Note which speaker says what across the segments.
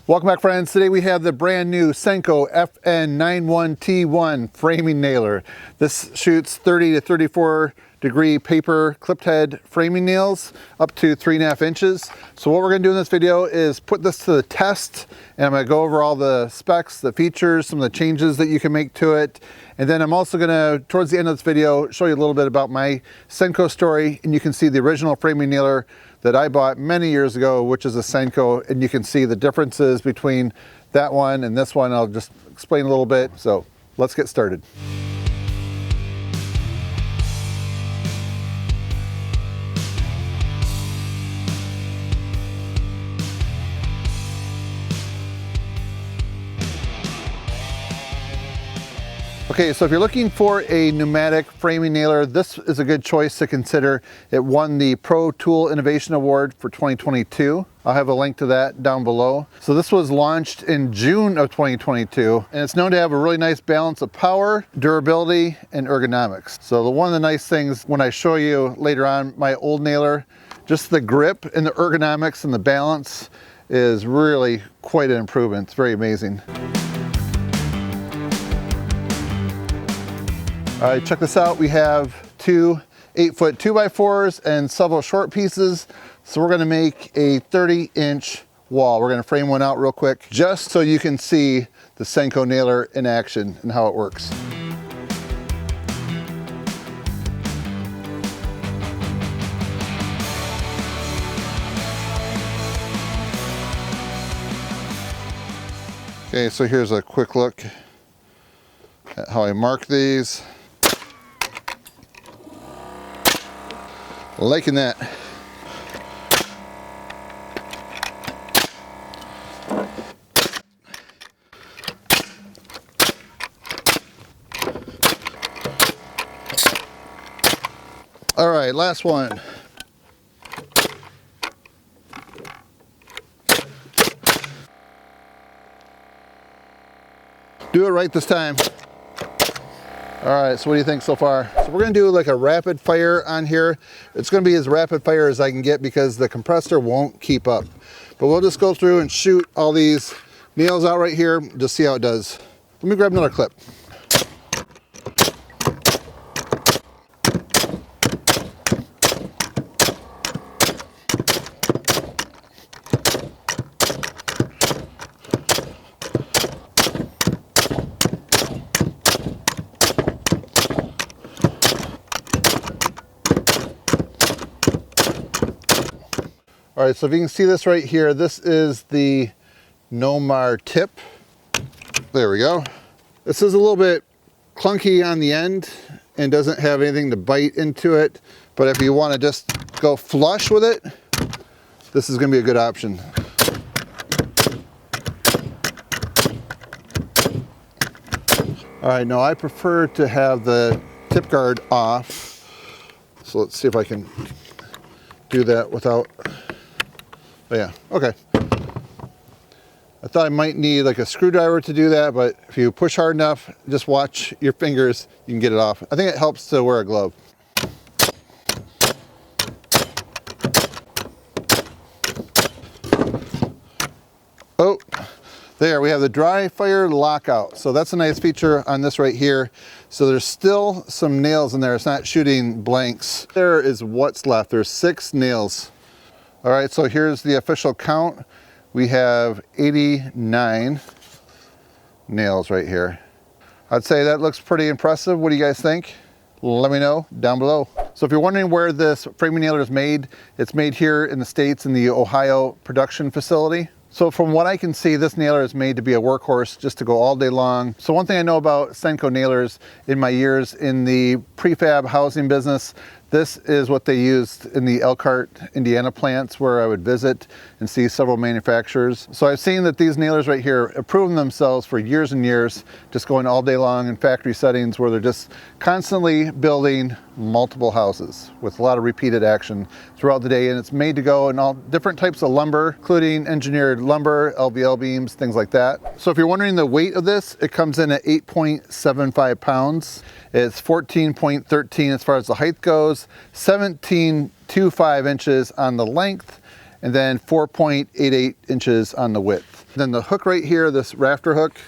Speaker 1: Welcome back, friends. Today we have the brand new Senco FN91T1 framing nailer. This shoots 30 to 34 degree paper clipped head framing nails up to 3.5 inches. So what we're going to do in this video is put this to the test, and I'm going to go over all the specs, the features, some of the changes that you can make to it. And then I'm also going to, towards the end of this video, show you a little bit about my Senco story, and you can see the original framing nailer that I bought many years ago, which is a Senco, and you can see the differences between that one and this one. I'll just explain a little bit. So let's get started. Okay, so if you're looking for a pneumatic framing nailer, this is a good choice to consider. It won the Pro Tool Innovation Award for 2022. I'll have a link to that down below. So this was launched in June of 2022, and it's known to have a really nice balance of power, durability, and ergonomics. So one of the nice things when I show you later on my old nailer, just the grip and the ergonomics and the balance is really quite an improvement. It's very amazing. All right, check this out. We have two 8-foot 2x4s and several short pieces. So we're gonna make a 30-inch wall. We're gonna frame one out real quick, just so you can see the Senco nailer in action and how it works. Okay, so here's a quick look at how I mark these. Liking that. All right, last one. Do it right this time. All right, so what do you think so far? So we're gonna do like a rapid fire on here. It's gonna be as rapid fire as I can get because the compressor won't keep up. But we'll just go through and shoot all these nails out right here, just see how it does. Let me grab another clip. All right, so if you can see this right here, this is the Nomar tip. There we go. This is a little bit clunky on the end and doesn't have anything to bite into it. But if you want to just go flush with it, this is going to be a good option. All right, now I prefer to have the tip guard off. So let's see if I can do that without... Oh yeah, okay. I thought I might need like a screwdriver to do that, but if you push hard enough, just watch your fingers, you can get it off. I think it helps to wear a glove. Oh, there we have the dry fire lockout. So that's a nice feature on this right here. So there's still some nails in there. It's not shooting blanks. There is what's left. There's 6 nails. All right, so here's the official count. We have 89 nails right here. I'd say that looks pretty impressive. What do you guys think? Let me know down below. So if you're wondering where this framing nailer is made, it's made here in the States in the Ohio production facility. So from what I can see, this nailer is made to be a workhorse, just to go all day long. So one thing I know about Senco nailers in my years in the prefab housing business, this is what they used in the Elkhart, Indiana plants where I would visit and see several manufacturers. So I've seen that these nailers right here have proven themselves for years and years, just going all day long in factory settings where they're just constantly building multiple houses with a lot of repeated action throughout the day. And it's made to go in all different types of lumber, including engineered lumber, LVL beams, things like that. So if you're wondering the weight of this, it comes in at 8.75 pounds. It's 14.13 as far as the height goes, 17.25 inches on the length, and then 4.88 inches on the width. Then the hook right here, this rafter hook,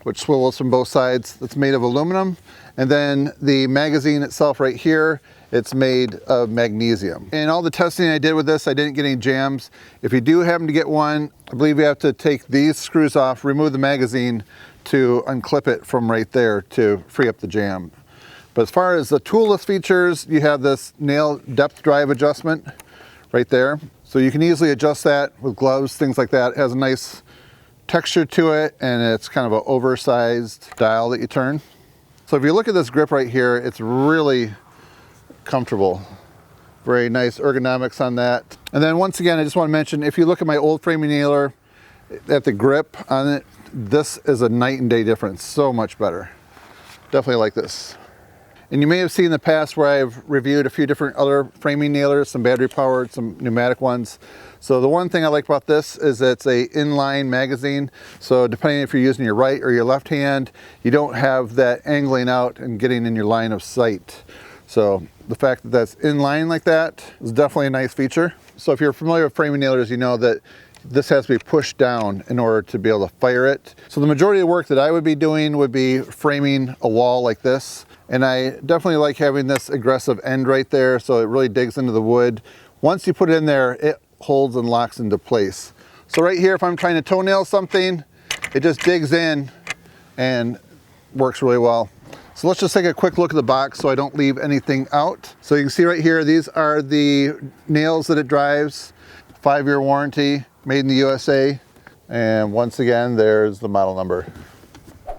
Speaker 1: which swivels from both sides, that's made of aluminum. And then the magazine itself right here, it's made of magnesium. And all the testing I did with this, I didn't get any jams. If you do happen to get one, I believe you have to take these screws off, remove the magazine to unclip it from right there to free up the jam. But as far as the toolless features, you have this nail depth drive adjustment right there. So you can easily adjust that with gloves, things like that. It has a nice texture to it, and it's kind of an oversized dial that you turn. So if you look at this grip right here, it's really comfortable. Very nice ergonomics on that. And then once again, I just want to mention, if you look at my old framing nailer, at the grip on it, this is a night and day difference. So much better. Definitely like this. And you may have seen in the past where I've reviewed a few different other framing nailers, some battery powered, some pneumatic ones. So the one thing I like about this is it's a inline magazine. So depending if you're using your right or your left hand, you don't have that angling out and getting in your line of sight. So the fact that that's inline like that is definitely a nice feature. So if you're familiar with framing nailers, you know that this has to be pushed down in order to be able to fire it. So the majority of the work that I would be doing would be framing a wall like this. And I definitely like having this aggressive end right there, so it really digs into the wood. Once you put it in there, it holds and locks into place. So right here, if I'm trying to toenail something, it just digs in and works really well. So let's just take a quick look at the box so I don't leave anything out. So you can see right here, these are the nails that it drives. 5-year warranty, made in the USA. And once again, there's the model number.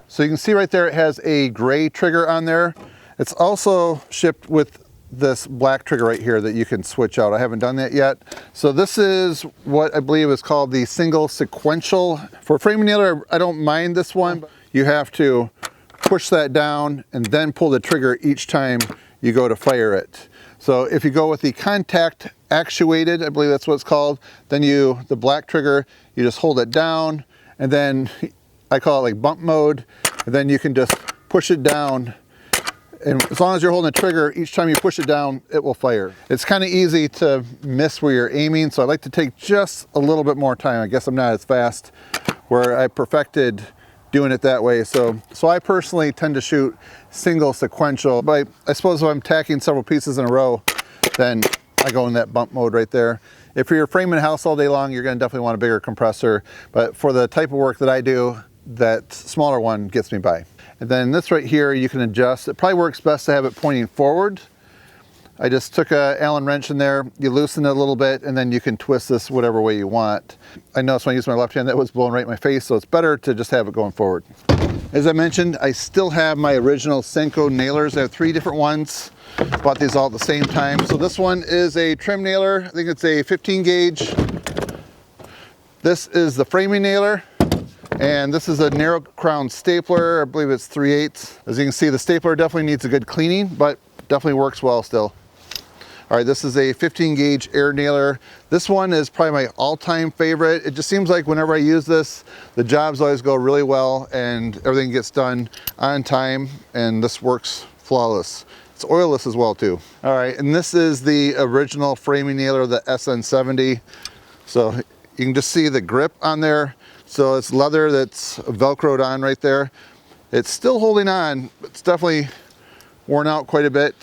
Speaker 1: So you can see right there, it has a gray trigger on there. It's also shipped with this black trigger right here that you can switch out. I haven't done that yet. So this is what I believe is called the single sequential. For a framing nailer, I don't mind this one. You have to push that down and then pull the trigger each time you go to fire it. So if you go with the contact actuated, I believe that's what it's called, then the black trigger, you just hold it down, and then I call it like bump mode, and then you can just push it down, and as long as you're holding the trigger, each time you push it down, it will fire. It's kind of easy to miss where you're aiming, so I like to take just a little bit more time. I guess I'm not as fast where I perfected doing it that way. So I personally tend to shoot single sequential, but I suppose if I'm tacking several pieces in a row, then I go in that bump mode right there. If you're framing a house all day long, you're gonna definitely want a bigger compressor, but for the type of work that I do, that smaller one gets me by. And then this right here, you can adjust. It probably works best to have it pointing forward. I just took a Allen wrench in there, you loosen it a little bit, and then you can twist this whatever way you want. I noticed when I used my left hand, that was blowing right in my face, so it's better to just have it going forward. As I mentioned, I still have my original Senco nailers. I have 3 different ones. Bought these all at the same time. So this one is a trim nailer. I think it's a 15 gauge. This is the framing nailer. And this is a narrow crown stapler. I believe it's 3/8. As you can see, the stapler definitely needs a good cleaning, but definitely works well still. All right, this is a 15 gauge air nailer. This one is probably my all-time favorite. It just seems like whenever I use this, the jobs always go really well and everything gets done on time, and this works flawless. It's oilless as well too. All right, and this is the original framing nailer, the SN70. So you can just see the grip on there. So it's leather that's Velcroed on right there. It's still holding on, but it's definitely worn out quite a bit,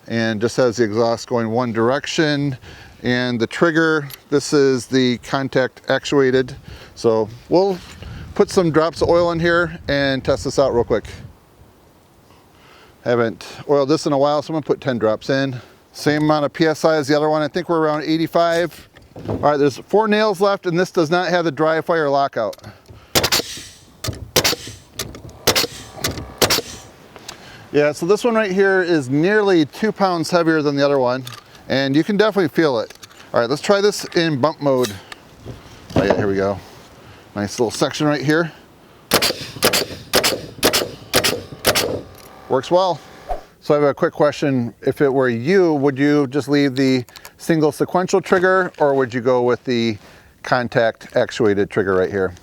Speaker 1: and just has the exhaust going one direction. And the trigger, this is the contact actuated. So we'll put some drops of oil in here and test this out real quick. Haven't oiled this in a while, so I'm gonna put 10 drops in. Same amount of PSI as the other one. I think we're around 85. All right, there's 4 nails left, and this does not have the dry fire lockout. Yeah, so this one right here is nearly 2 pounds heavier than the other one, and you can definitely feel it. All right, let's try this in bump mode. Oh yeah, here we go. Nice little section right here. Works well. So I have a quick question. If it were you, would you just leave the single sequential trigger, or would you go with the contact actuated trigger right here?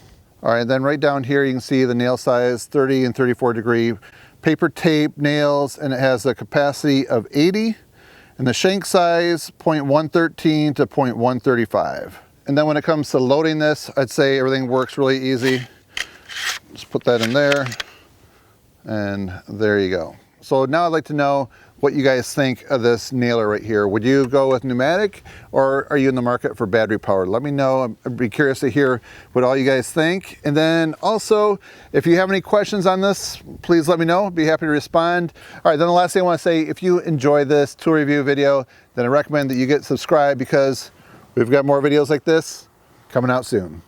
Speaker 1: All right, then right down here you can see the nail size, 30 and 34 degree paper tape nails, and it has a capacity of 80. And the shank size, 0.113 to 0.135. And then when it comes to loading this, I'd say everything works really easy. Just put that in there, and there you go. So now I'd like to know what you guys think of this nailer right here. Would you go with pneumatic, or are you in the market for battery powered? Let me know. I'd be curious to hear what all you guys think. And then also, if you have any questions on this, please let me know. I'd be happy to respond. All right, then the last thing I want to say, if you enjoy this tool review video, then I recommend that you get subscribed, because we've got more videos like this coming out soon.